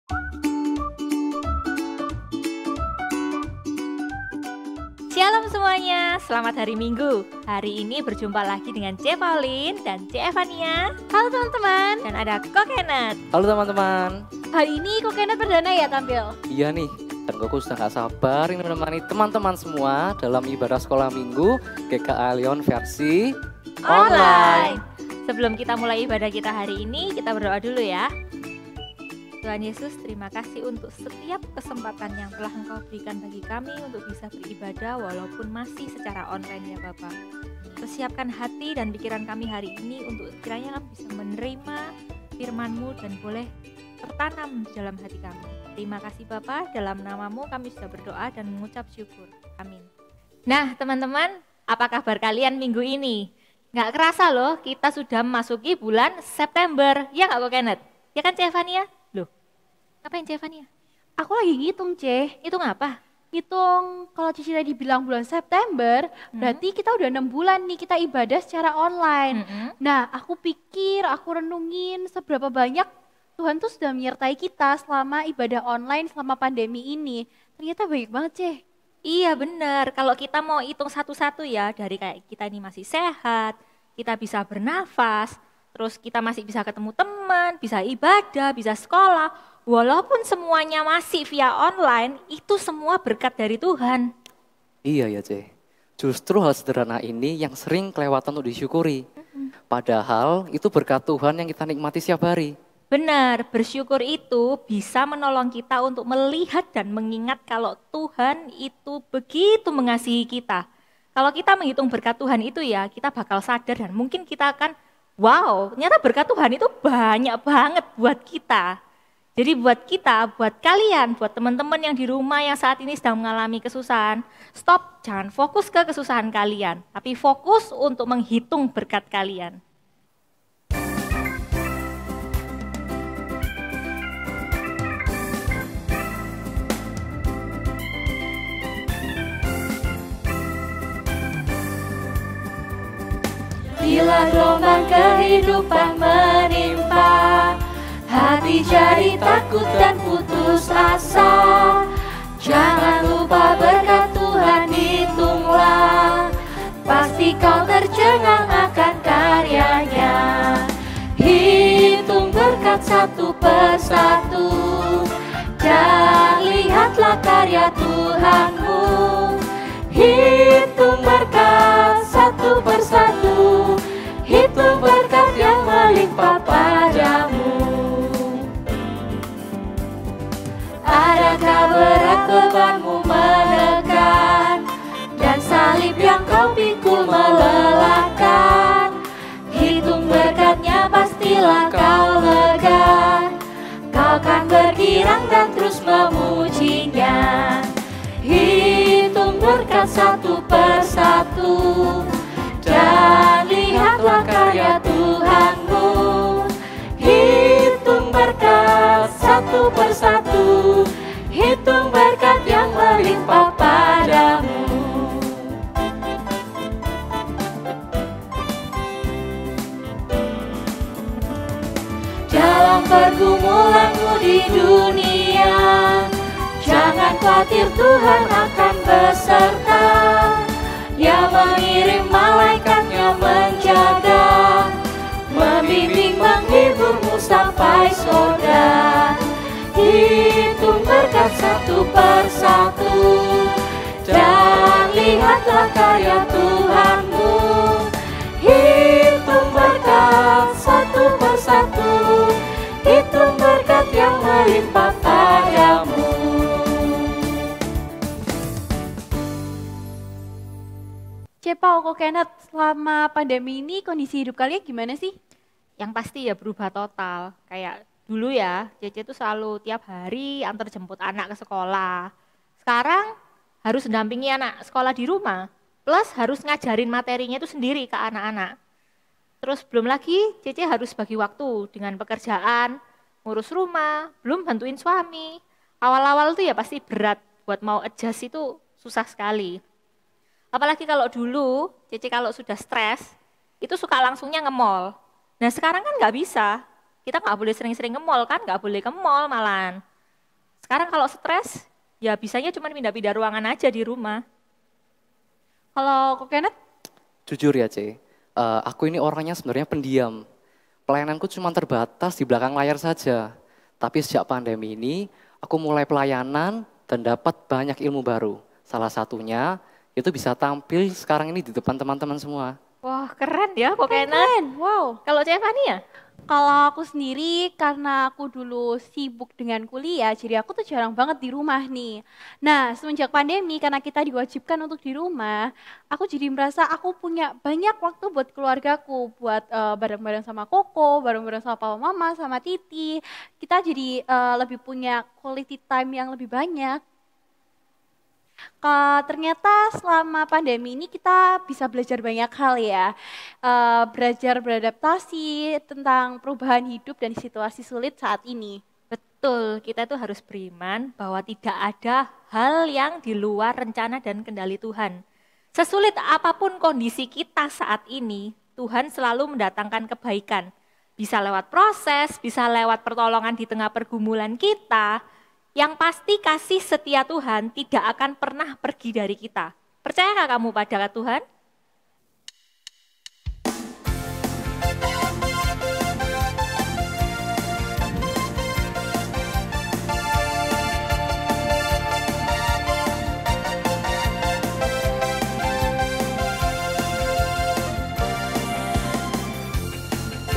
Shalom semuanya, selamat hari Minggu. Hari ini berjumpa lagi dengan C. Pauline dan C. Evania. Halo teman-teman. Dan ada Ko Kenneth. Halo teman-teman. Hari ini Ko Kenneth perdana ya tampil? Iya nih, dan Koko sudah gak sabar ini menemani teman-teman semua dalam ibadah sekolah minggu GKA Lyon versi online. Sebelum kita mulai ibadah kita hari ini, kita berdoa dulu ya. Tuhan Yesus, terima kasih untuk setiap kesempatan yang telah Engkau berikan bagi kami untuk bisa beribadah walaupun masih secara online ya Bapak. Persiapkan hati dan pikiran kami hari ini untuk kiranya kami bisa menerima firman-Mu dan boleh tertanam di dalam hati kami. Terima kasih Bapak, dalam nama-Mu kami sudah berdoa dan mengucap syukur. Amin. Nah teman-teman, apa kabar kalian minggu ini? Nggak kerasa loh, kita sudah memasuki bulan September. Ya nggak Ko Kenneth? Ya kan Cevania? Loh, ngapain Cevania? Aku lagi ngitung, Ce. Hitung apa? Ngitung kalau Cici tadi bilang bulan September, berarti kita udah 6 bulan nih kita ibadah secara online. Nah, aku pikir, aku renungin seberapa banyak Tuhan tuh sudah menyertai kita selama ibadah online, selama pandemi ini. Ternyata banyak banget, Ce. Iya benar, kalau kita mau hitung satu-satu ya, dari kayak kita ini masih sehat, kita bisa bernafas, terus kita masih bisa ketemu teman, bisa ibadah, bisa sekolah, walaupun semuanya masih via online, itu semua berkat dari Tuhan. Iya ya C, justru hal sederhana ini yang sering kelewatan untuk disyukuri. Padahal itu berkat Tuhan yang kita nikmati setiap hari. Benar, bersyukur itu bisa menolong kita untuk melihat dan mengingat kalau Tuhan itu begitu mengasihi kita. Kalau kita menghitung berkat Tuhan itu ya, kita bakal sadar dan mungkin kita akan, wow, ternyata berkat Tuhan itu banyak banget buat kita. Jadi buat kita, buat kalian, buat teman-teman yang di rumah yang saat ini sedang mengalami kesusahan, stop, jangan fokus ke kesusahan kalian, tapi fokus untuk menghitung berkat kalian. Bila gelombang kehidupan menimpa, hati jadi takut dan putus asa. Jangan lupa berkat Tuhan hitunglah, pasti kau tercengang akan karyanya. Hitung berkat satu persatu, dan lihatlah karya Tuhanmu. Hitung berkat satu persatu, hitung berkat yang melimpah padamu. Adakah berat bebanmu menekan, dan salib yang kau pikul melelahkan? Hitung berkatnya pastilah kau lega, kau kan bergirang dan terus memujinya. Hitung berkat satu persatu, dan lihatlah karya Tuhanmu. Hitung berkat satu persatu, hitung berkat yang melimpah padamu. Dalam pergumulanmu di dunia, jangan khawatir, Tuhan akan beserta. Yang mengirim malaikatnya menjaga, membimbing menghiburmu sampai surga. Hitung berkat satu persatu, dan lihatlah karya Tuhanmu. Hitung berkat satu persatu, hitung berkat yang melimpah padamu. Cepau, Ko Kenneth, selama pandemi ini kondisi hidup kalian gimana sih? Yang pasti ya berubah total, kayak dulu ya, Cece tuh selalu tiap hari antar jemput anak ke sekolah. Sekarang harus mendampingi anak sekolah di rumah, plus harus ngajarin materinya itu sendiri ke anak-anak. Terus belum lagi Cece harus bagi waktu dengan pekerjaan, ngurus rumah, belum bantuin suami. Awal-awal tuh ya pasti berat, buat mau adjust itu susah sekali. Apalagi kalau dulu, Cece kalau sudah stres, itu suka langsungnya nge-mall. Nah sekarang kan nggak bisa, kita nggak boleh sering-sering ke mall kan, nggak boleh ke mall malahan. Sekarang kalau stres, ya bisanya cuma pindah-pindah ruangan aja di rumah. Kalau Kok Kenneth? Jujur ya, Ce, aku ini orangnya sebenarnya pendiam. Pelayananku cuma terbatas di belakang layar saja. Tapi sejak pandemi ini, aku mulai pelayanan dan dapat banyak ilmu baru. Salah satunya itu bisa tampil sekarang ini di depan teman-teman semua. Wah, keren ya Kok Kenneth. Keren, wow. Kalau Cevania? Kalau aku sendiri, karena aku dulu sibuk dengan kuliah, jadi aku tuh jarang banget di rumah nih. Nah, semenjak pandemi, karena kita diwajibkan untuk di rumah, aku jadi merasa aku punya banyak waktu buat keluargaku, buat bareng-bareng sama Koko, bareng-bareng sama papa mama, sama Titi. Kita jadi lebih punya quality time yang lebih banyak. Ternyata selama pandemi ini kita bisa belajar banyak hal ya. Belajar beradaptasi tentang perubahan hidup dan situasi sulit saat ini. Betul, kita tuh harus beriman bahwa tidak ada hal yang di luar rencana dan kendali Tuhan. Sesulit apapun kondisi kita saat ini, Tuhan selalu mendatangkan kebaikan. Bisa lewat proses, bisa lewat pertolongan di tengah pergumulan kita. Yang pasti kasih setia Tuhan tidak akan pernah pergi dari kita. Percayakah kamu pada Tuhan?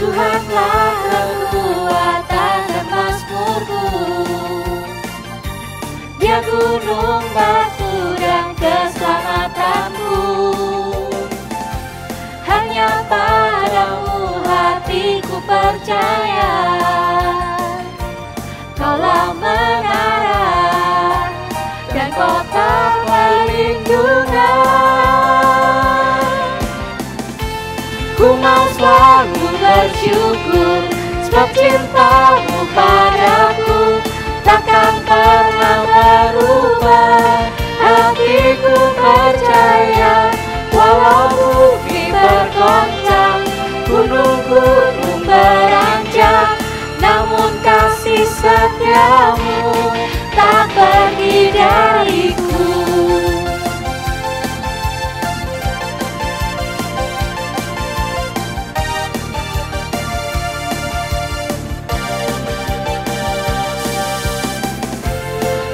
Tuhanlah kekuatan dan mazmurku, Dia gunung batu dan keselamatanku. Hanya padamu hatiku percaya, Kaulah menara dan kota perlindungan. Ku mau selalu bersyukur sebab cintamu padaku takkan pernah berubah. Hatiku percaya walau bumi bergoncang, gunung-gunung beranjak, namun kasih setiamu tak pergi dariku.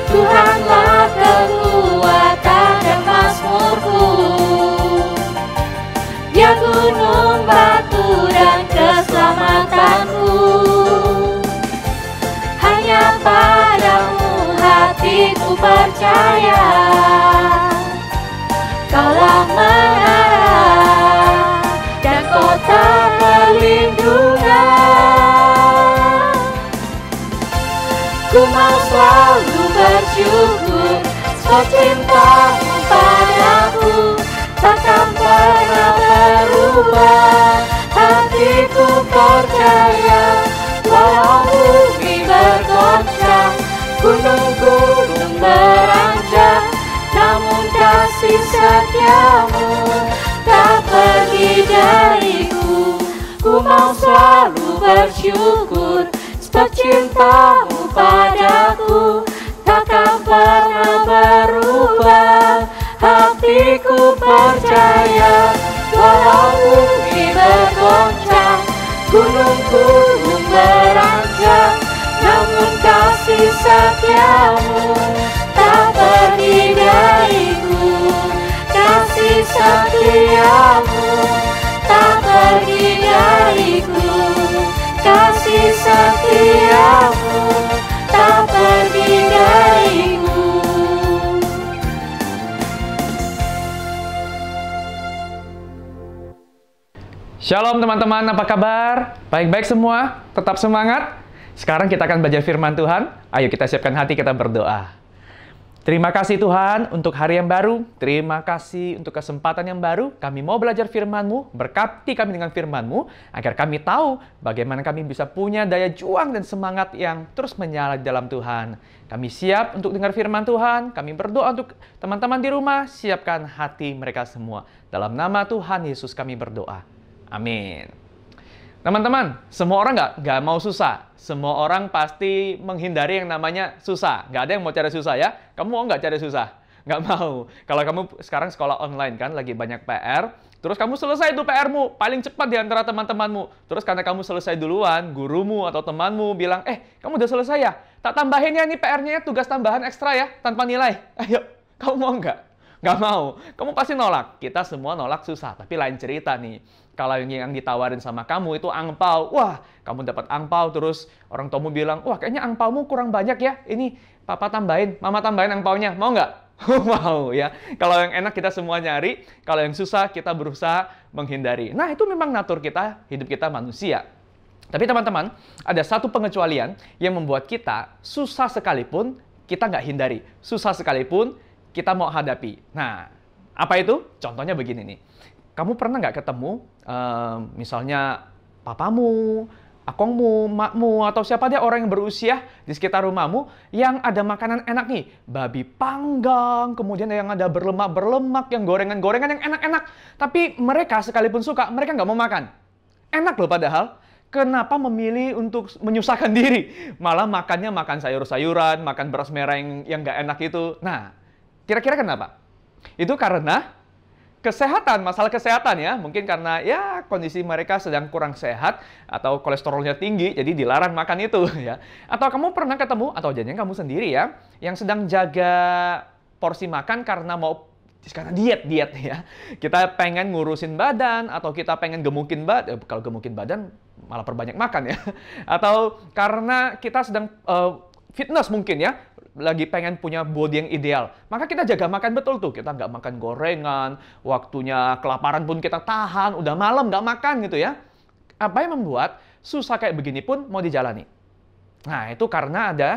Tuhanlah kekuatan dan mazmurku, Dia gunung batu dan keselamatanku. Hanya padamu hatiku percaya, Kaulah menara dan kota perlindungan. Ku mau selalu bersyukur sebab cintamu padaku takkan pernah berubah. Hatiku percaya walau bumi bergoncang, gunung-gunung beranjak, namun kasih setiamu tak pergi dariku. Ku mau selalu bersyukur sebab cintamu padaku takkan pernah berubah. Hatiku percaya walau bumi bergoncang, gunung-gunung beranjak, namun kasih setiamu tak pergi dariku. Kasih setiamu tak pergi dariku. Kasih setiamu tak pergi dariku. Shalom teman-teman, apa kabar? Baik-baik semua? Tetap semangat? Sekarang kita akan belajar firman Tuhan. Ayo kita siapkan hati, kita berdoa. Terima kasih Tuhan untuk hari yang baru. Terima kasih untuk kesempatan yang baru. Kami mau belajar firman-Mu, berkati kami dengan firman-Mu, agar kami tahu bagaimana kami bisa punya daya juang dan semangat yang terus menyala di dalam Tuhan. Kami siap untuk dengar firman Tuhan. Kami berdoa untuk teman-teman di rumah, siapkan hati mereka semua. Dalam nama Tuhan Yesus kami berdoa. Amin. Teman-teman, semua orang nggak mau susah. Semua orang pasti menghindari yang namanya susah. Nggak ada yang mau cari susah ya. Kamu mau nggak cari susah? Nggak mau. Kalau kamu sekarang sekolah online kan, lagi banyak PR, terus kamu selesai tuh PR-mu, paling cepat di antara teman-temanmu. Terus karena kamu selesai duluan, gurumu atau temanmu bilang, kamu udah selesai ya? Tak tambahin ya ini PR-nya, tugas tambahan ekstra ya, tanpa nilai. Ayo, kamu mau nggak? Nggak mau. Kamu pasti nolak. Kita semua nolak susah, tapi lain cerita nih. Kalau yang ditawarin sama kamu itu angpau, wah, kamu dapat angpau, terus orang tuamu bilang, wah, kayaknya angpaumu kurang banyak ya. Ini papa tambahin, mama tambahin angpaunya, mau nggak? Mau ya. Kalau yang enak kita semua nyari, kalau yang susah kita berusaha menghindari. Nah, itu memang natur kita, hidup kita manusia. Tapi teman-teman, ada satu pengecualian yang membuat kita susah sekalipun kita nggak hindari. Susah sekalipun kita mau hadapi. Nah, apa itu? Contohnya begini nih. Kamu pernah nggak ketemu, misalnya papamu, akongmu, makmu, atau siapa dia orang yang berusia di sekitar rumahmu yang ada makanan enak nih. Babi panggang, kemudian yang ada berlemak-berlemak, yang gorengan-gorengan yang enak-enak. Tapi mereka sekalipun suka, mereka nggak mau makan. Enak loh padahal. Kenapa memilih untuk menyusahkan diri? Malah makannya makan sayur-sayuran, makan beras merah yang nggak enak itu. Nah, kira-kira kenapa? Itu karena kesehatan, masalah kesehatan ya. Mungkin karena ya kondisi mereka sedang kurang sehat atau kolesterolnya tinggi, jadi dilarang makan itu ya. Atau kamu pernah ketemu, atau jangan kamu sendiri ya, yang sedang jaga porsi makan karena diet ya. Kita pengen ngurusin badan, atau kita pengen gemukin badan. Kalau gemukin badan malah perbanyak makan ya. Atau karena kita sedang fitness mungkin ya, lagi pengen punya body yang ideal. Maka kita jaga makan betul tuh. Kita nggak makan gorengan, waktunya kelaparan pun kita tahan, udah malam nggak makan gitu ya. Apa yang membuat susah kayak begini pun mau dijalani? Nah, itu karena ada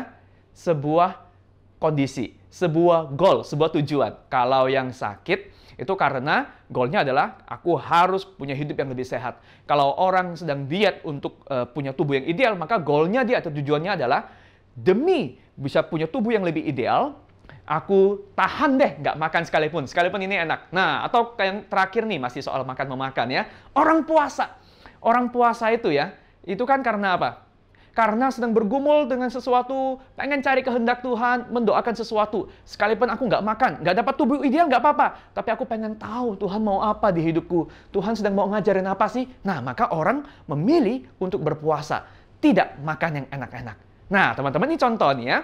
sebuah kondisi, sebuah goal, sebuah tujuan. Kalau yang sakit, itu karena goalnya adalah aku harus punya hidup yang lebih sehat. Kalau orang sedang diet untuk punya tubuh yang ideal, maka goalnya dia atau tujuannya adalah demi bisa punya tubuh yang lebih ideal, aku tahan deh nggak makan sekalipun ini enak. Nah, atau yang terakhir nih, masih soal makan-memakan ya. Orang puasa itu ya, itu kan karena apa? Karena sedang bergumul dengan sesuatu, pengen cari kehendak Tuhan, mendoakan sesuatu. Sekalipun aku nggak makan, nggak dapat tubuh ideal nggak apa-apa. Tapi aku pengen tahu Tuhan mau apa di hidupku. Tuhan sedang mau ngajarin apa sih? Nah, maka orang memilih untuk berpuasa. Tidak makan yang enak-enak. Nah, teman-teman, ini contoh nih ya.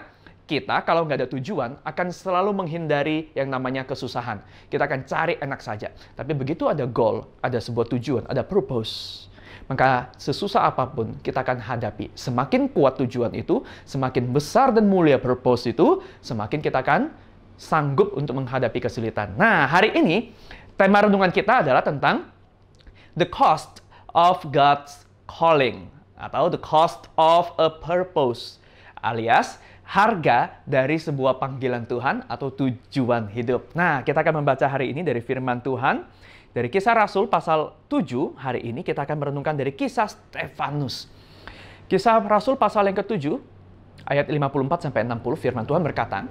Kita kalau nggak ada tujuan akan selalu menghindari yang namanya kesusahan. Kita akan cari enak saja. Tapi begitu ada goal, ada sebuah tujuan, ada purpose, maka sesusah apapun kita akan hadapi. Semakin kuat tujuan itu, semakin besar dan mulia purpose itu, semakin kita akan sanggup untuk menghadapi kesulitan. Nah, hari ini tema renungan kita adalah tentang the cost of God's calling, atau the cost of a purpose, alias harga dari sebuah panggilan Tuhan atau tujuan hidup. Nah, kita akan membaca hari ini dari firman Tuhan, dari Kisah Rasul pasal 7. Hari ini kita akan merenungkan dari kisah Stefanus. Kisah Rasul pasal yang ke-7, ayat 54-60, firman Tuhan berkata,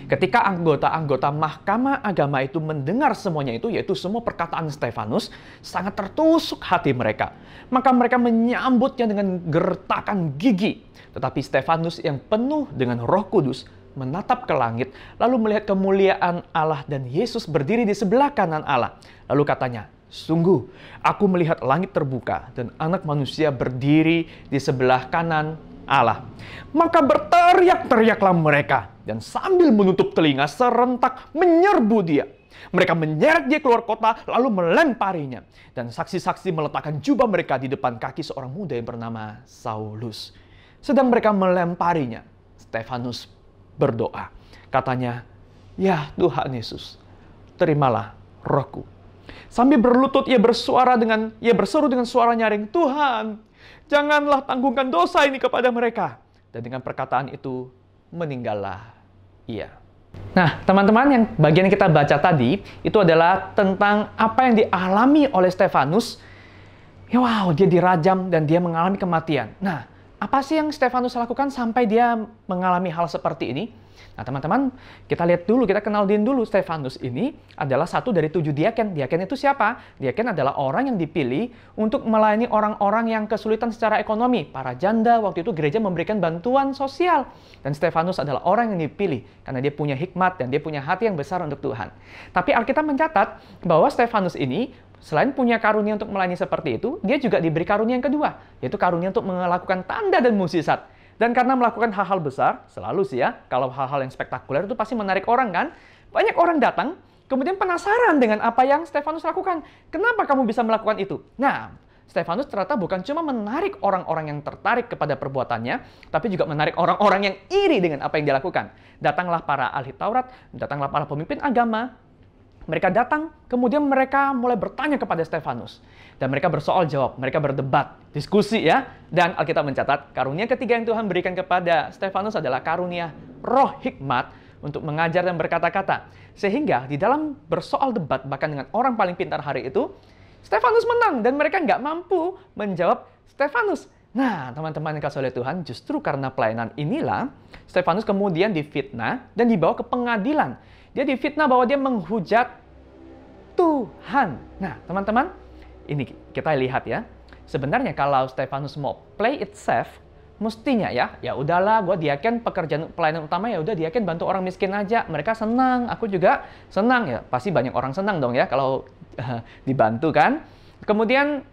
ketika anggota-anggota Mahkamah Agama itu mendengar semuanya itu, yaitu semua perkataan Stefanus, sangat tertusuk hati mereka. Maka mereka menyambutnya dengan gertakan gigi. Tetapi Stefanus yang penuh dengan Roh Kudus menatap ke langit, lalu melihat kemuliaan Allah dan Yesus berdiri di sebelah kanan Allah. Lalu katanya, sungguh, aku melihat langit terbuka dan Anak Manusia berdiri di sebelah kanan Allah. Maka berteriak-teriaklah mereka, dan sambil menutup telinga serentak menyerbu dia. Mereka menyeret dia keluar kota, lalu melemparinya. Dan saksi-saksi meletakkan jubah mereka di depan kaki seorang muda yang bernama Saulus. Sedang mereka melemparinya, Stefanus berdoa. Katanya, ya Tuhan Yesus, terimalah rohku. Sambil berlutut ia berseru dengan suara nyaring, Tuhan, janganlah tanggungkan dosa ini kepada mereka. Dan dengan perkataan itu, meninggallah ia. Nah, teman-teman, yang bagian yang kita baca tadi, itu adalah tentang apa yang dialami oleh Stefanus. Ya, wow, dia dirajam dan dia mengalami kematian. Nah, Apa sih yang Stefanus lakukan sampai dia mengalami hal seperti ini? Nah teman-teman, kita lihat dulu, kita kenalin dulu Stefanus ini adalah satu dari 7 diaken. Diaken itu siapa? Diaken adalah orang yang dipilih untuk melayani orang-orang yang kesulitan secara ekonomi. Para janda, waktu itu gereja memberikan bantuan sosial. Dan Stefanus adalah orang yang dipilih karena dia punya hikmat dan dia punya hati yang besar untuk Tuhan. Tapi Alkitab mencatat bahwa Stefanus ini selain punya karunia untuk melayani seperti itu, dia juga diberi karunia yang kedua, yaitu karunia untuk melakukan tanda dan mukjizat. Dan karena melakukan hal-hal besar, selalu sih ya, kalau hal-hal yang spektakuler itu pasti menarik orang kan? Banyak orang datang, kemudian penasaran dengan apa yang Stefanus lakukan. Kenapa kamu bisa melakukan itu? Nah, Stefanus ternyata bukan cuma menarik orang-orang yang tertarik kepada perbuatannya, tapi juga menarik orang-orang yang iri dengan apa yang dia lakukan. Datanglah para ahli Taurat, datanglah para pemimpin agama. Mereka datang, kemudian mereka mulai bertanya kepada Stefanus. Dan mereka bersoal jawab, mereka berdebat, diskusi ya. Dan Alkitab mencatat, karunia ketiga yang Tuhan berikan kepada Stefanus adalah karunia roh hikmat untuk mengajar dan berkata-kata. Sehingga di dalam bersoal debat, bahkan dengan orang paling pintar hari itu, Stefanus menang dan mereka nggak mampu menjawab Stefanus. Nah, teman-teman yang kasih oleh Tuhan, justru karena pelayanan inilah, Stefanus kemudian difitnah dan dibawa ke pengadilan. Dia difitnah bahwa dia menghujat Tuhan. Nah, teman-teman, ini kita lihat ya. Sebenarnya kalau Stefanus mau play it safe, mestinya ya udahlah, gue diaken pekerjaan pelayanan utama ya udah diaken bantu orang miskin aja. Mereka senang, aku juga senang ya. Pasti banyak orang senang dong ya kalau dibantu kan. Kemudian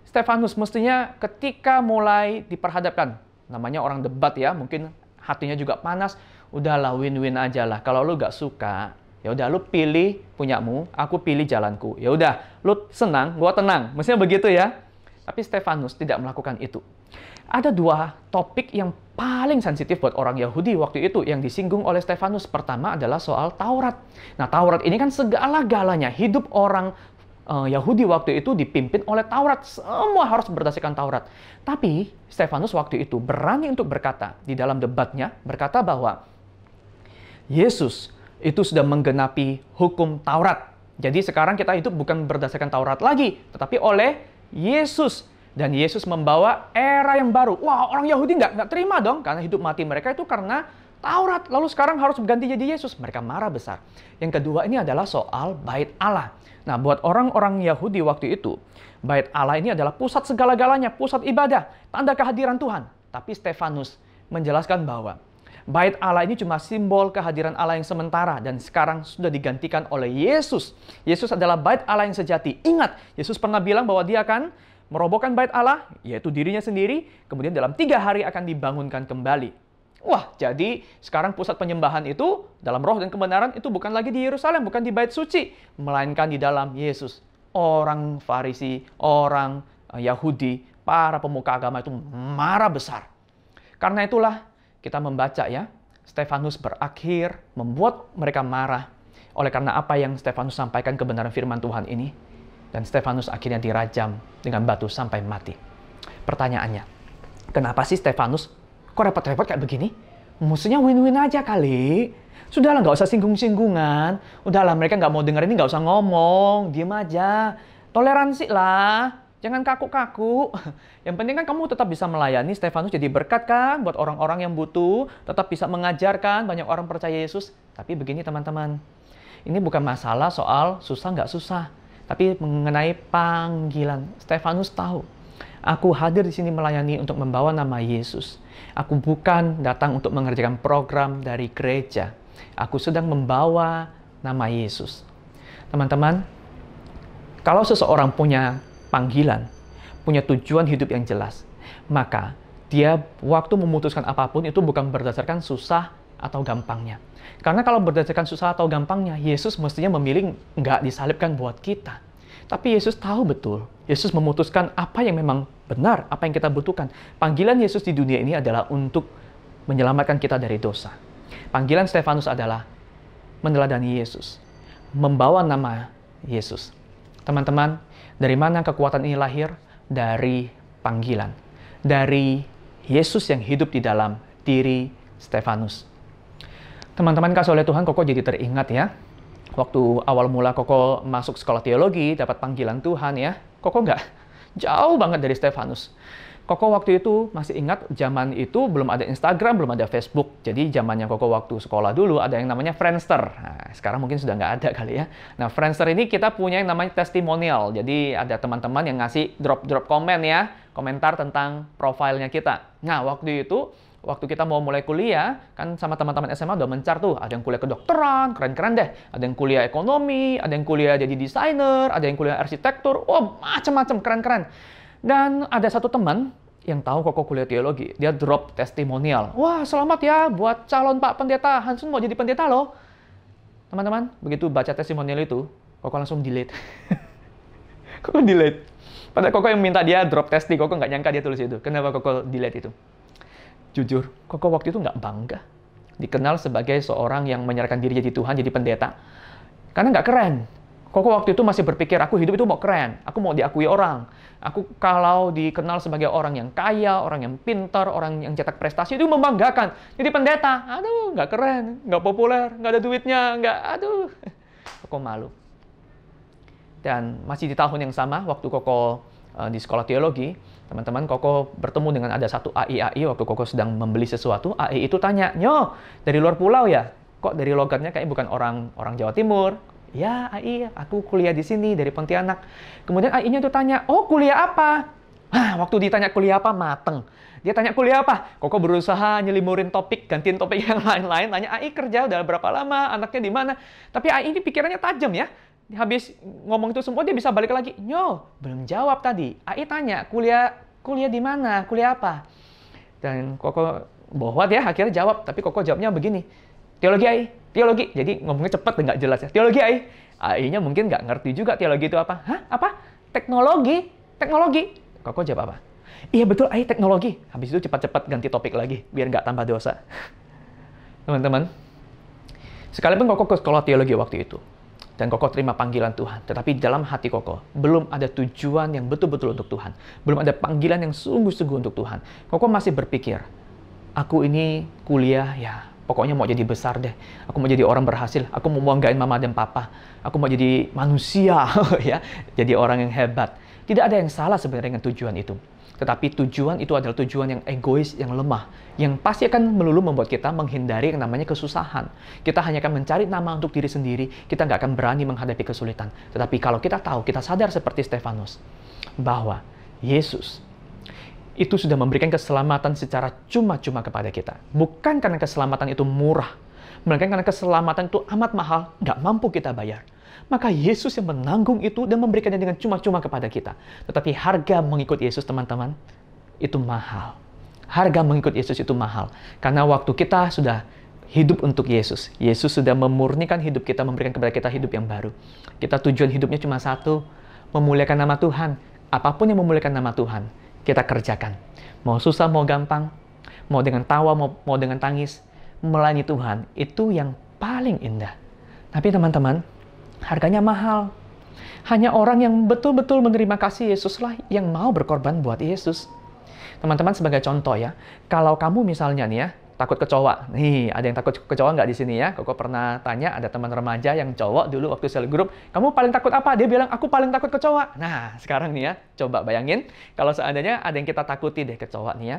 Stefanus mestinya ketika mulai diperhadapkan, namanya orang debat ya, mungkin hatinya juga panas. Udahlah win-win aja lah. Kalau lu gak suka, ya udah lu pilih punyamu, aku pilih jalanku. Ya udah, lu senang, gua tenang. Mestinya begitu ya. Tapi Stefanus tidak melakukan itu. Ada 2 topik yang paling sensitif buat orang Yahudi waktu itu yang disinggung oleh Stefanus. Pertama adalah soal Taurat. Nah, Taurat ini kan segala-galanya. Hidup orang Yahudi waktu itu dipimpin oleh Taurat. Semua harus berdasarkan Taurat. Tapi Stefanus waktu itu berani untuk berkata di dalam debatnya, berkata bahwa Yesus itu sudah menggenapi hukum Taurat. Jadi sekarang kita hidup bukan berdasarkan Taurat lagi, tetapi oleh Yesus. Dan Yesus membawa era yang baru. Wah, orang Yahudi nggak terima dong, karena hidup mati mereka itu karena Taurat. Lalu sekarang harus berganti jadi Yesus. Mereka marah besar. Yang kedua ini adalah soal bait Allah. Nah, buat orang-orang Yahudi waktu itu, bait Allah ini adalah pusat segala-galanya, pusat ibadah, tanda kehadiran Tuhan. Tapi Stefanus menjelaskan bahwa bait Allah ini cuma simbol kehadiran Allah yang sementara dan sekarang sudah digantikan oleh Yesus. Yesus adalah bait Allah yang sejati. Ingat, Yesus pernah bilang bahwa dia akan merobohkan bait Allah, yaitu dirinya sendiri, kemudian dalam 3 hari akan dibangunkan kembali. Wah, jadi sekarang pusat penyembahan itu dalam roh dan kebenaran itu bukan lagi di Yerusalem, bukan di bait suci, melainkan di dalam Yesus. Orang Farisi, orang Yahudi, para pemuka agama itu marah besar. Karena itulah kita membaca ya, Stefanus berakhir membuat mereka marah oleh karena apa yang Stefanus sampaikan kebenaran firman Tuhan ini. Dan Stefanus akhirnya dirajam dengan batu sampai mati. Pertanyaannya, kenapa sih Stefanus kok repot-repot kayak begini? Musuhnya win-win aja kali. Sudahlah, nggak usah singgung-singgungan. Udahlah, mereka nggak mau denger ini, nggak usah ngomong. Diem aja. Toleransi lah. Jangan kaku-kaku. Yang penting kan kamu tetap bisa melayani. Stefanus jadi berkat kan buat orang-orang yang butuh. Tetap bisa mengajarkan, banyak orang percaya Yesus. Tapi begini teman-teman. Ini bukan masalah soal susah nggak susah. Tapi mengenai panggilan. Stefanus tahu. Aku hadir di sini melayani untuk membawa nama Yesus. Aku bukan datang untuk mengerjakan program dari gereja. Aku sedang membawa nama Yesus. Teman-teman, kalau seseorang punya panggilan, punya tujuan hidup yang jelas, maka dia waktu memutuskan apapun itu bukan berdasarkan susah atau gampangnya. Karena kalau berdasarkan susah atau gampangnya, Yesus mestinya memilih nggak disalibkan buat kita. Tapi Yesus tahu betul, Yesus memutuskan apa yang memang benar, apa yang kita butuhkan. Panggilan Yesus di dunia ini adalah untuk menyelamatkan kita dari dosa. Panggilan Stefanus adalah meneladani Yesus, membawa nama Yesus. Teman-teman, dari mana kekuatan ini lahir? Dari panggilan. Dari Yesus yang hidup di dalam diri Stefanus. Teman-teman kasih oleh Tuhan, Koko jadi teringat ya. Waktu awal mula Koko masuk sekolah teologi, dapat panggilan Tuhan ya. Koko nggak jauh banget dari Stefanus. Koko waktu itu masih ingat zaman itu belum ada Instagram, belum ada Facebook. Jadi zamannya Koko waktu sekolah dulu ada yang namanya Friendster. Nah, sekarang mungkin sudah nggak ada kali ya. Nah, Friendster ini kita punya yang namanya testimonial. Jadi ada teman-teman yang ngasih drop komen ya, komentar tentang profilnya kita. Nah, waktu itu, waktu kita mau mulai kuliah, kan sama teman-teman SMA udah mencar tuh. Ada yang kuliah kedokteran, keren-keren deh. Ada yang kuliah ekonomi, ada yang kuliah jadi desainer, ada yang kuliah arsitektur. Oh, macam-macam, keren-keren. Dan ada satu teman yang tahu Koko kuliah teologi, dia drop testimonial. Wah, selamat ya buat calon Pak Pendeta. Hansun mau jadi pendeta loh. Teman-teman, begitu baca testimonial itu, Koko langsung delete. Koko delete. Padahal Koko yang minta dia drop testi, Koko nggak nyangka dia tulis itu. Kenapa Koko delete itu? Jujur, Koko waktu itu nggak bangga dikenal sebagai seorang yang menyerahkan diri jadi Tuhan, jadi pendeta. Karena nggak keren. Koko waktu itu masih berpikir, aku hidup itu mau keren, aku mau diakui orang. Aku kalau dikenal sebagai orang yang kaya, orang yang pintar, orang yang cetak prestasi, itu membanggakan. Jadi pendeta, aduh nggak keren, nggak populer, nggak ada duitnya, aduh. Koko malu. Dan masih di tahun yang sama, waktu Koko di sekolah teologi, teman-teman, Koko bertemu dengan ada satu AI waktu Koko sedang membeli sesuatu. AI itu tanya, "Nyo, dari luar pulau ya? Kok dari logatnya kayak bukan orang Jawa Timur?" "Ya, AI, aku kuliah di sini dari Pontianak." Kemudian AI-nya itu tanya, "Oh, kuliah apa?" Waktu ditanya kuliah apa, mateng. Dia tanya kuliah apa? Koko berusaha nyelimurin topik, gantiin topik yang lain-lain. Tanya AI kerja udah berapa lama, anaknya di mana. Tapi AI ini pikirannya tajam ya. Habis ngomong itu semua, dia bisa balik lagi. "Nyo, belum jawab tadi. AI tanya, kuliah di mana? Kuliah apa?" Dan Koko bohwat ya, akhirnya jawab. Tapi Koko jawabnya begini, "Teologi AI, teologi." Jadi ngomongnya cepat dan nggak jelas ya. "Teologi AI." AI-nya mungkin nggak ngerti juga teologi itu apa. "Hah? Apa? Teknologi? Teknologi?" Koko jawab apa? "Iya betul, AI teknologi." Habis itu cepat-cepat ganti topik lagi, biar nggak tambah dosa. Teman-teman, sekalipun Koko ke sekolah teologi waktu itu, dan Koko terima panggilan Tuhan, tetapi dalam hati Koko belum ada tujuan yang betul-betul untuk Tuhan. Belum ada panggilan yang sungguh-sungguh untuk Tuhan. Koko masih berpikir, aku ini kuliah ya, pokoknya mau jadi besar deh. Aku mau jadi orang berhasil. Aku mau banggain mama dan papa. Aku mau jadi manusia, ya, jadi orang yang hebat. Tidak ada yang salah sebenarnya dengan tujuan itu. Tetapi tujuan itu adalah tujuan yang egois, yang lemah, yang pasti akan melulu membuat kita menghindari yang namanya kesusahan. Kita hanya akan mencari nama untuk diri sendiri. Kita nggak akan berani menghadapi kesulitan. Tetapi kalau kita tahu, kita sadar seperti Stefanus, bahwa Yesus itu sudah memberikan keselamatan secara cuma-cuma kepada kita. Bukan karena keselamatan itu murah, melainkan karena keselamatan itu amat mahal, nggak mampu kita bayar. Maka Yesus yang menanggung itu dan memberikannya dengan cuma-cuma kepada kita. Tetapi harga mengikut Yesus, teman-teman, itu mahal. Harga mengikut Yesus itu mahal. Karena waktu kita sudah hidup untuk Yesus, Yesus sudah memurnikan hidup kita, memberikan kepada kita hidup yang baru. Kita tujuan hidupnya cuma satu, memuliakan nama Tuhan. Apapun yang memuliakan nama Tuhan, kita kerjakan. Mau susah, mau gampang, mau dengan tawa, mau dengan tangis, melayani Tuhan, itu yang paling indah. Tapi teman-teman, harganya mahal. Hanya orang yang betul-betul menerima kasih Yesuslah yang mau berkorban buat Yesus. Teman-teman, sebagai contoh ya, kalau kamu misalnya nih ya, takut kecoa. Nih, ada yang takut kecoa nggak di sini ya? Koko pernah tanya, ada teman remaja yang cowok dulu waktu sel grup, "Kamu paling takut apa?" Dia bilang, "Aku paling takut kecoa." Nah, sekarang nih ya, coba bayangin, kalau seandainya ada yang kita takuti deh kecoa nih ya.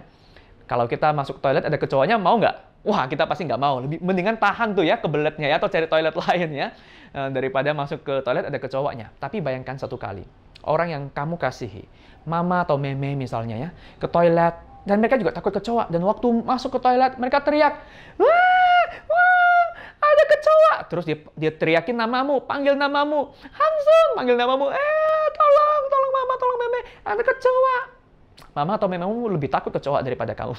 Kalau kita masuk toilet ada kecoanya, mau nggak? Wah, kita pasti nggak mau. Lebih mendingan tahan tuh ya kebeletnya ya, atau cari toilet lain ya, daripada masuk ke toilet ada kecoanya. Tapi bayangkan satu kali, orang yang kamu kasihi, mama atau meme misalnya ya, ke toilet, dan mereka juga takut kecoa. Dan waktu masuk ke toilet, mereka teriak, "Wah, wah, ada kecoa!" Terus dia teriakin namamu, panggil namamu, "Hansun!" Panggil namamu, tolong mama, tolong meme, ada kecoa." Mama atau memangmu lebih takut kecoa daripada kamu.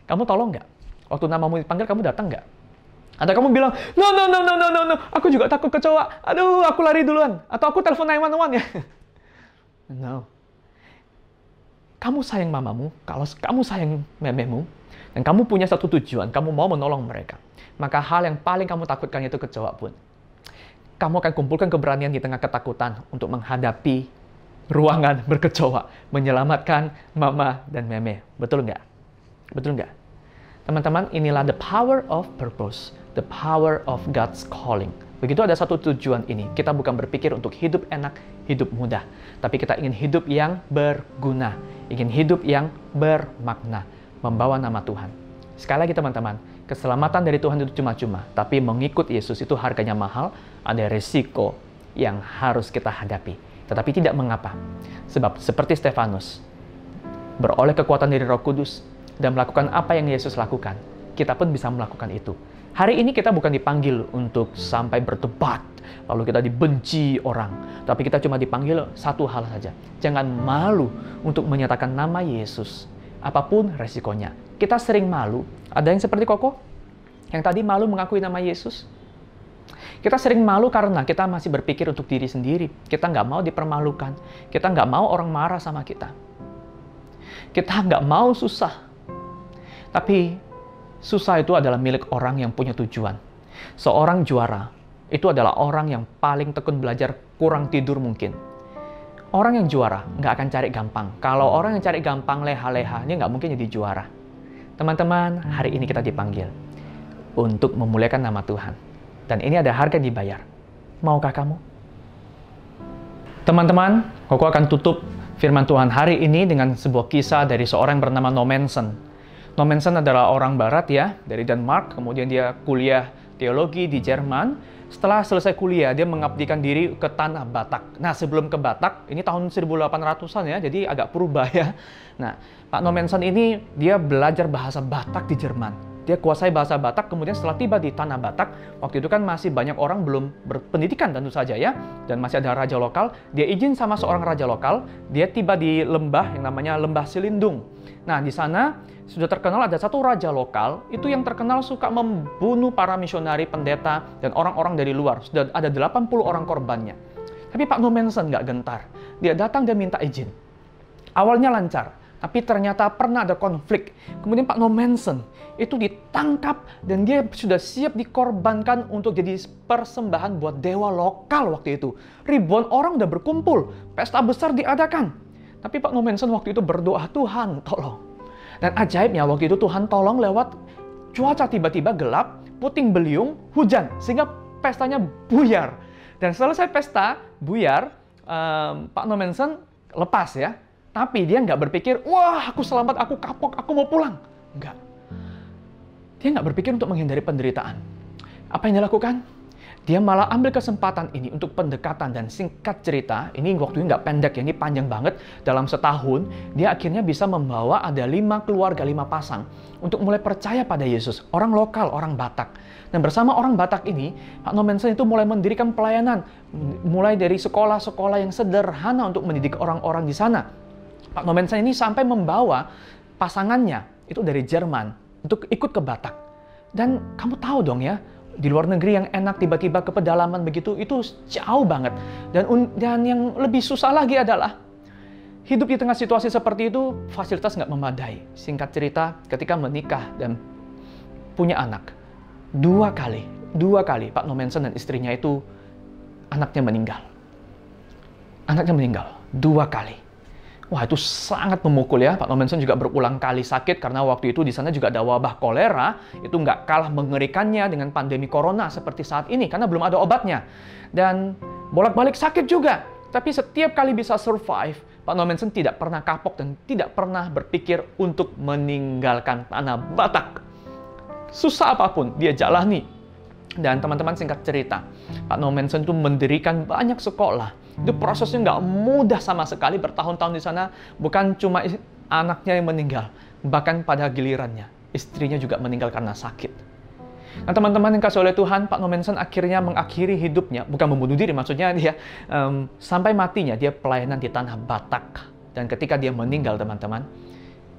Kamu tolong nggak? Waktu namamu dipanggil, kamu datang nggak? Atau kamu bilang, no, aku juga takut kecoa. Aduh, aku lari duluan. Atau aku telepon 911 ya. No. Kamu sayang mamamu, kalau kamu sayang mememu, dan kamu punya satu tujuan, kamu mau menolong mereka. Maka hal yang paling kamu takutkan itu kecoa pun. Kamu akan kumpulkan keberanian di tengah ketakutan untuk menghadapi ruangan berkecoa, menyelamatkan mama dan meme. Betul nggak? Betul nggak? Teman-teman, inilah the power of purpose, the power of God's calling. Begitu ada satu tujuan ini, kita bukan berpikir untuk hidup enak, hidup mudah, tapi kita ingin hidup yang berguna, ingin hidup yang bermakna, membawa nama Tuhan. Sekali lagi teman-teman, keselamatan dari Tuhan itu cuma-cuma, tapi mengikut Yesus itu harganya mahal, ada resiko yang harus kita hadapi. Tetapi tidak mengapa, sebab seperti Stefanus, beroleh kekuatan dari Roh Kudus, dan melakukan apa yang Yesus lakukan, kita pun bisa melakukan itu. Hari ini kita bukan dipanggil untuk sampai berdebat, lalu kita dibenci orang. Tapi kita cuma dipanggil satu hal saja. Jangan malu untuk menyatakan nama Yesus. Apapun resikonya. Kita sering malu. Ada yang seperti Koko? Yang tadi malu mengakui nama Yesus. Kita sering malu karena kita masih berpikir untuk diri sendiri. Kita nggak mau dipermalukan. Kita nggak mau orang marah sama kita. Kita nggak mau susah. Tapi susah itu adalah milik orang yang punya tujuan. Seorang juara itu adalah orang yang paling tekun belajar, kurang tidur mungkin. Orang yang juara nggak akan cari gampang. Kalau orang yang cari gampang, leha-leha, dia nggak mungkin jadi juara. Teman-teman, hari ini kita dipanggil untuk memuliakan nama Tuhan. Dan ini ada harga yang dibayar. Maukah kamu? Teman-teman, Koko akan tutup firman Tuhan hari ini dengan sebuah kisah dari seorang yang bernama Nommensen. Nommensen adalah orang barat ya, dari Denmark, kemudian dia kuliah teologi di Jerman. Setelah selesai kuliah, dia mengabdikan diri ke tanah Batak. Nah, sebelum ke Batak, ini tahun 1800-an ya, jadi agak purba ya. Nah, Pak Nommensen ini, dia belajar bahasa Batak di Jerman. Dia kuasai bahasa Batak, kemudian setelah tiba di tanah Batak, waktu itu kan masih banyak orang belum berpendidikan tentu saja ya, dan masih ada raja lokal, dia izin sama seorang raja lokal, dia tiba di lembah yang namanya Lembah Silindung. Nah, di sana sudah terkenal ada satu raja lokal, itu yang terkenal suka membunuh para misionari, pendeta, dan orang-orang dari luar. Sudah ada 80 orang korbannya. Tapi Pak Nommensen nggak gentar. Dia datang dan minta izin. Awalnya lancar, tapi ternyata pernah ada konflik. Kemudian Pak Nommensen itu ditangkap dan dia sudah siap dikorbankan untuk jadi persembahan buat dewa lokal waktu itu. Ribuan orang udah berkumpul, pesta besar diadakan. Tapi Pak Nommensen waktu itu berdoa, Tuhan tolong. Dan ajaibnya waktu itu Tuhan tolong lewat cuaca tiba-tiba gelap, puting beliung, hujan. Sehingga pestanya buyar. Dan selesai pesta buyar, Pak Nommensen lepas ya. Tapi dia nggak berpikir, wah aku selamat, aku kapok, aku mau pulang. Nggak. Dia nggak berpikir untuk menghindari penderitaan. Apa yang dia lakukan? Dia malah ambil kesempatan ini untuk pendekatan, dan singkat cerita, ini waktunya nggak pendek ya, ini panjang banget. Dalam setahun, dia akhirnya bisa membawa ada 5 keluarga, 5 pasang untuk mulai percaya pada Yesus. Orang lokal, orang Batak. Dan bersama orang Batak ini, Pak Nommensen itu mulai mendirikan pelayanan. Mulai dari sekolah-sekolah yang sederhana untuk mendidik orang-orang di sana. Pak Nommensen ini sampai membawa pasangannya, itu dari Jerman, untuk ikut ke Batak. Dan kamu tahu dong ya, di luar negeri yang enak tiba-tiba ke pedalaman begitu, itu jauh banget. Dan yang lebih susah lagi adalah hidup di tengah situasi seperti itu, fasilitas nggak memadai. Singkat cerita, ketika menikah dan punya anak, dua kali Pak Nommensen dan istrinya itu anaknya meninggal. Anaknya meninggal 2 kali. Wah, itu sangat memukul ya. Pak Nommensen juga berulang kali sakit karena waktu itu di sana juga ada wabah kolera. Itu nggak kalah mengerikannya dengan pandemi corona seperti saat ini karena belum ada obatnya. Dan bolak-balik sakit juga. Tapi setiap kali bisa survive, Pak Nommensen tidak pernah kapok dan tidak pernah berpikir untuk meninggalkan tanah Batak. Susah apapun dia jalani. Dan teman-teman, singkat cerita, Pak Nommensen itu mendirikan banyak sekolah. Itu prosesnya nggak mudah sama sekali, bertahun-tahun di sana. Bukan cuma anaknya yang meninggal, bahkan pada gilirannya, istrinya juga meninggal karena sakit. Nah teman-teman yang kasih oleh Tuhan, Pak Nommensen akhirnya mengakhiri hidupnya, bukan membunuh diri maksudnya dia, sampai matinya dia pelayanan di tanah Batak. Dan ketika dia meninggal teman-teman,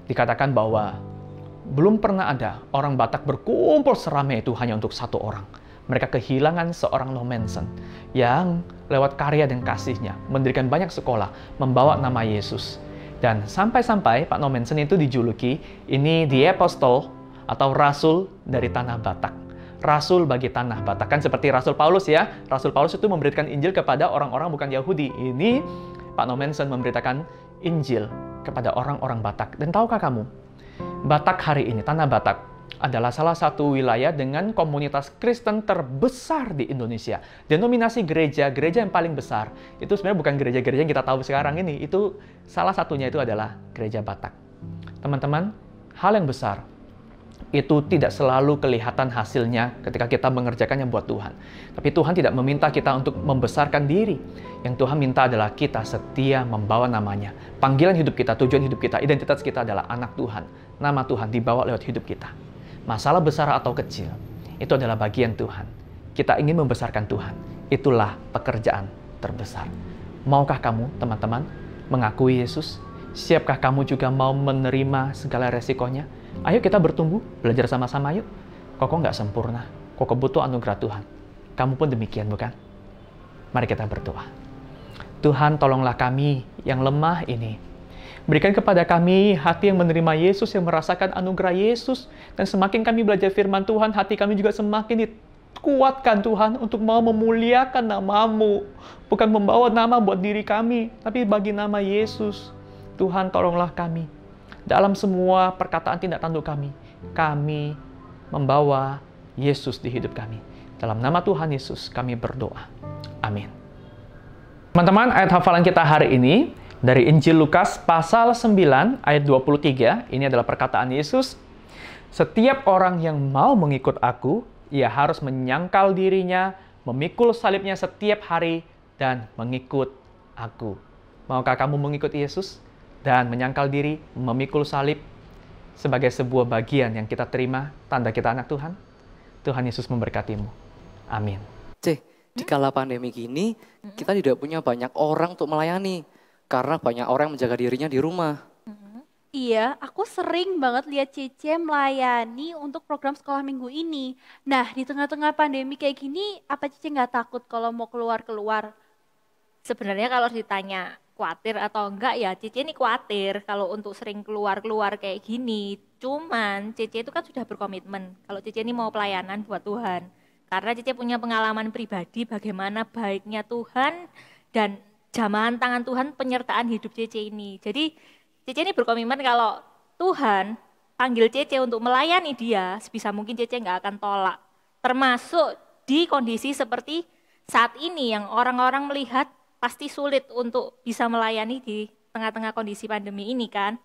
dikatakan bahwa belum pernah ada orang Batak berkumpul seramai itu hanya untuk satu orang. Mereka kehilangan seorang Nommensen yang lewat karya dan kasihnya mendirikan banyak sekolah, membawa nama Yesus. Dan sampai-sampai Pak Nommensen itu dijuluki ini the apostle atau rasul dari tanah Batak. Rasul bagi tanah Batak, kan seperti Rasul Paulus ya. Rasul Paulus itu memberitakan Injil kepada orang-orang bukan Yahudi. Ini Pak Nommensen memberitakan Injil kepada orang-orang Batak. Dan tahukah kamu, Batak hari ini, tanah Batak, adalah salah satu wilayah dengan komunitas Kristen terbesar di Indonesia. Denominasi gereja yang paling besar, itu sebenarnya bukan gereja-gereja yang kita tahu sekarang ini. Itu salah satunya itu adalah Gereja Batak. Teman-teman, hal yang besar itu tidak selalu kelihatan hasilnya ketika kita mengerjakannya buat Tuhan. Tapi Tuhan tidak meminta kita untuk membesarkan diri. Yang Tuhan minta adalah kita setia membawa namanya. Panggilan hidup kita, tujuan hidup kita, identitas kita adalah anak Tuhan. Nama Tuhan dibawa lewat hidup kita. Masalah besar atau kecil, itu adalah bagian Tuhan. Kita ingin membesarkan Tuhan. Itulah pekerjaan terbesar. Maukah kamu, teman-teman, mengakui Yesus? Siapkah kamu juga mau menerima segala resikonya? Ayo kita bertumbuh, belajar sama-sama yuk. Koko nggak sempurna, Koko butuh anugerah Tuhan. Kamu pun demikian, bukan? Mari kita berdoa. Tuhan, tolonglah kami yang lemah ini. Berikan kepada kami hati yang menerima Yesus, yang merasakan anugerah Yesus. Dan semakin kami belajar firman Tuhan, hati kami juga semakin dikuatkan Tuhan untuk mau memuliakan nama-Mu. Bukan membawa nama buat diri kami, tapi bagi nama Yesus. Tuhan, tolonglah kami. Dalam semua perkataan tindak tanduk kami membawa Yesus di hidup kami. Dalam nama Tuhan Yesus kami berdoa. Amin. Teman-teman, ayat hafalan kita hari ini dari Injil Lukas pasal 9 ayat 23. Ini adalah perkataan Yesus. Setiap orang yang mau mengikut aku, ia harus menyangkal dirinya, memikul salibnya setiap hari, dan mengikut aku. Maukah kamu mengikut Yesus dan menyangkal diri, memikul salib sebagai sebuah bagian yang kita terima, tanda kita anak Tuhan? Tuhan Yesus memberkatimu. Amin. Di kala pandemi gini, kita tidak punya banyak orang untuk melayani. Karena banyak orang yang menjaga dirinya di rumah. Iya, aku sering banget lihat Cece melayani untuk program sekolah minggu ini. Nah, di tengah-tengah pandemi kayak gini, apa Cece nggak takut kalau mau keluar-keluar? Sebenarnya kalau ditanya khawatir atau enggak, ya Cece ini khawatir kalau untuk sering keluar-keluar kayak gini. Cuman Cece itu kan sudah berkomitmen kalau Cece ini mau pelayanan buat Tuhan. Karena Cece punya pengalaman pribadi bagaimana baiknya Tuhan dan jamahan tangan Tuhan penyertaan hidup Cece ini. Jadi Cece ini berkomitmen kalau Tuhan panggil Cece untuk melayani dia, sebisa mungkin Cece nggak akan tolak. Termasuk di kondisi seperti saat ini yang orang-orang melihat pasti sulit untuk bisa melayani di tengah-tengah kondisi pandemi ini kan.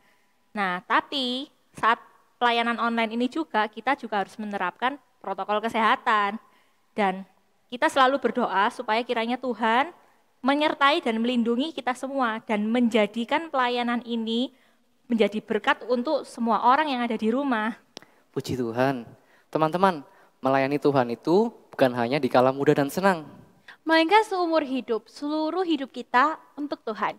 Nah, tapi saat pelayanan online ini juga kita juga harus menerapkan protokol kesehatan. Dan kita selalu berdoa supaya kiranya Tuhan menyertai dan melindungi kita semua dan menjadikan pelayanan ini menjadi berkat untuk semua orang yang ada di rumah. Puji Tuhan. Teman-teman, melayani Tuhan itu bukan hanya di kala muda dan senang. Melainkan seumur hidup, seluruh hidup kita untuk Tuhan.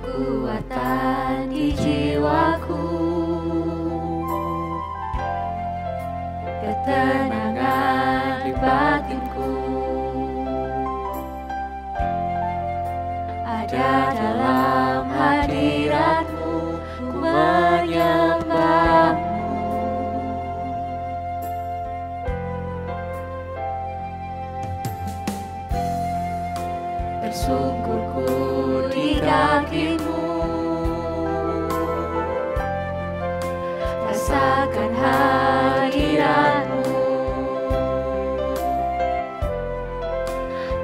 Kekuatan di jiwaku, ketenangan di batinku, ada dalam hadirat-Mu, ku menyembah-Mu. Bersungkurku di kaki-Mu, rasakan hadirat-Mu,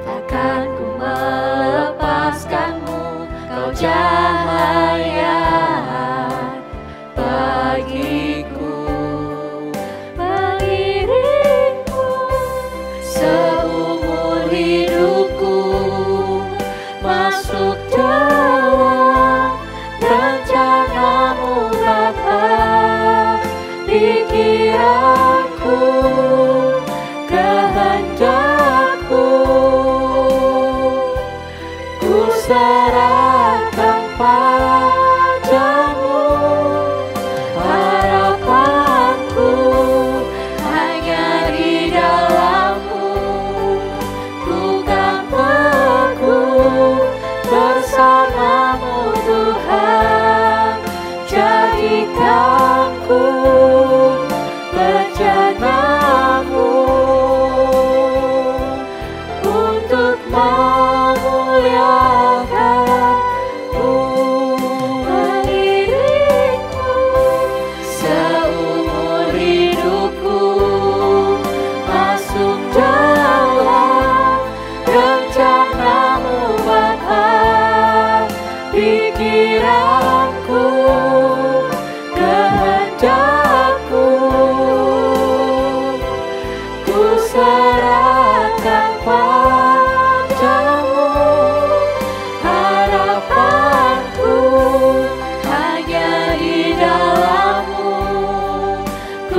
takkan ku melepaskan-Mu, Kau cahaya bagiku, mengiringku seumur hidupku, masuk dalam rencana-Mu Bapa, pikiranku, kehendakku, ku serahkan padamu,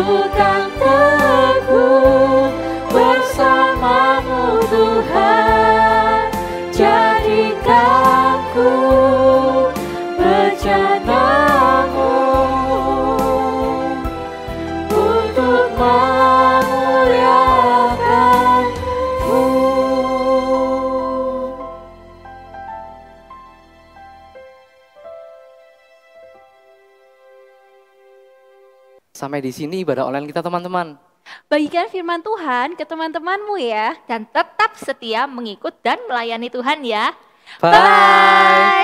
Ku kan teguh bersamamu Tuhan, jadikan ku bejanamu untuk memuliakanmu. Sampai di sini ibadah online kita teman-teman. Bagikan firman Tuhan ke teman-temanmu ya. Dan tetap setia mengikut dan melayani Tuhan ya. Bye.